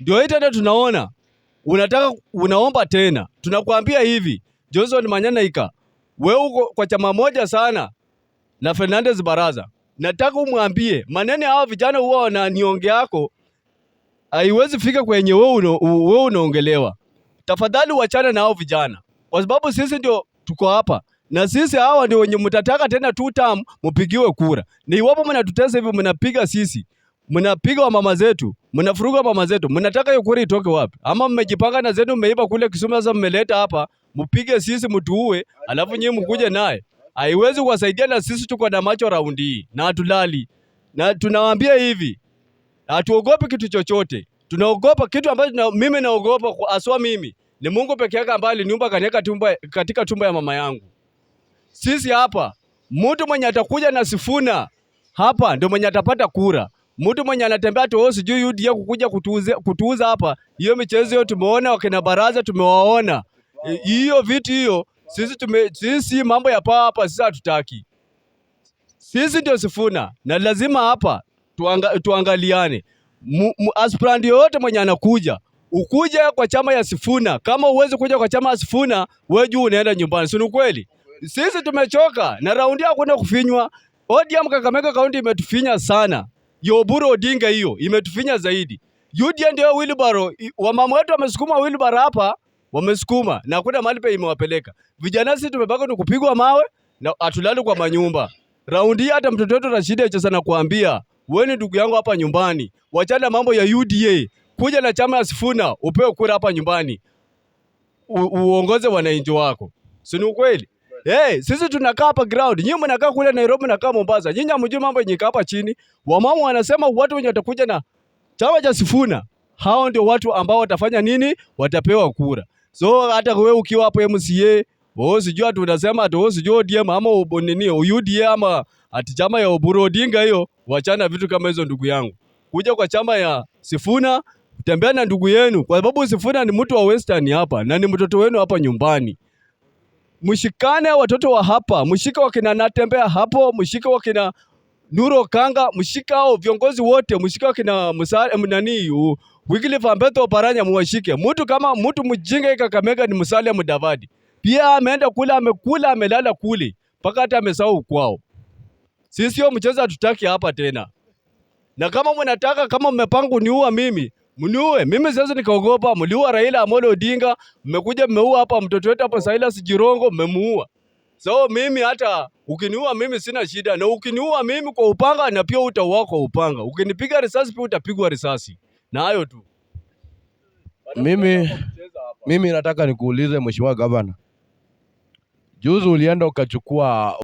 Ndio tena tunaona unaomba tena. Tunakuambia hivi, Johnson Manyanaika, wewe uko kwa chama moja sana na Fernandez Baraza. Nataka umwambie maneno hao vijana huwa wananiongea yako haiwezi fika kwenye wewe unaongelewa. Tafadhali wachana na hao vijana, kwa sababu sisi ndio tuko hapa na sisi hawa ndio wenye mtataka tena 2 term mpigiwe kura. Ni iwapo mnatutesa hivi, mnapiga sisi, mnapiga wa mama zetu, mnafuruga mama zetu, mnataka hiyo kura itoke wapi? Ama mmejipanga na zenu mmeiba kule Kisumu, sasa mmeleta hapa mpige sisi mtuue, alafu nyinyi mkuje naye? Haiwezi kuwasaidia, na sisi tuko na macho raundi hii na hatulali, na tunawaambia hivi, hatuogopi kitu chochote. Tunaogopa kitu ambacho mimi naogopa aswa mimi ni Mungu peke yake ambaye aliniumba katika tumbo ya mama yangu. Sisi hapa mtu mwenye atakuja na Sifuna hapa ndio mwenye atapata kura. Mtu mwenye anatembea tu sijui UDA kukuja kutuuza hapa, hiyo michezo hiyo tumeona, wakina Baraza tumewaona. Hiyo vitu hiyo sisi mambo ya paa hapa sisi hatutaki. Sisi ndio Sifuna na lazima hapa tuangaliane. Aspirant yote mwenye anakuja, ukuja kwa chama ya Sifuna. Kama uwezi kuja kwa chama ya Sifuna, wewe juu unaenda nyumbani. Si kweli? Sisi tumechoka na raundi ya kwenda kufinywa. ODM Kakamega County imetufinya sana. Oburu Odinga hiyo imetufinya zaidi. UDA ndio wheelbarrow, wamama wetu wamesukuma wheelbarrow hapa, wamesukuma na kuna mahali pe imewapeleka. Vijana sisi tumebaki ni kupigwa mawe na atulali kwa manyumba. Raundi hata mtoto wetu Rashida hicho na kuambia, wewe ni ndugu yangu hapa nyumbani. Wachana mambo ya UDA. Kuja na chama ya Sifuna, upewe kura hapa nyumbani. Uongoze wananchi wako. Si kweli? Sisi tunakaa hapa ground. Nyinyi mnakaa kule Nairobi na kama Mombasa. Nyinyi hamjui mambo yenye hapa chini. Wamama wanasema watu wenye watakuja na chama cha Sifuna, hao ndio watu ambao watafanya nini? Watapewa kura. So hata wewe ukiwa hapo MCA, wewe sijui ati unasema ati wewe sijui ODM ama nini, UDA ama ati chama ya Oburu Odinga hiyo, wachana vitu kama hizo ndugu yangu. Kuja kwa chama ya Sifuna, tembea na ndugu yenu, kwa sababu Sifuna ni mtu wa Western hapa na ni mtoto wenu hapa nyumbani. Mshikane watoto wa hapa, mshika wakina Natembea hapo, mshika wakina Nuro Kanga, mshika hao viongozi wote, mshika wakina Wycliffe Ambetho Oparanya, muwashike. Mtu mjinga Kakamega ni Musalia Mudavadi. Pia ameenda kula, amekula, amelala kule mpaka hata amesahau kwao. Sisi sio mchezo, hatutaki hapa tena. Na kama mnataka, kama mmepanga niua mimi, mniue. Mimi sasa nikaogopa, mliua Raila Amolo Odinga, mmekuja mmeua hapa mtoto wetu hapa Silas Jirongo, mmemuua. So mimi hata ukiniua mimi sina shida, na ukiniua mimi kwa upanga na pia utaua kwa upanga. Ukinipiga risasi pia utapigwa risasi. Na hayo tu. Mimi nataka nikuulize Mheshimiwa Gavana. Juzi ulienda ukachukua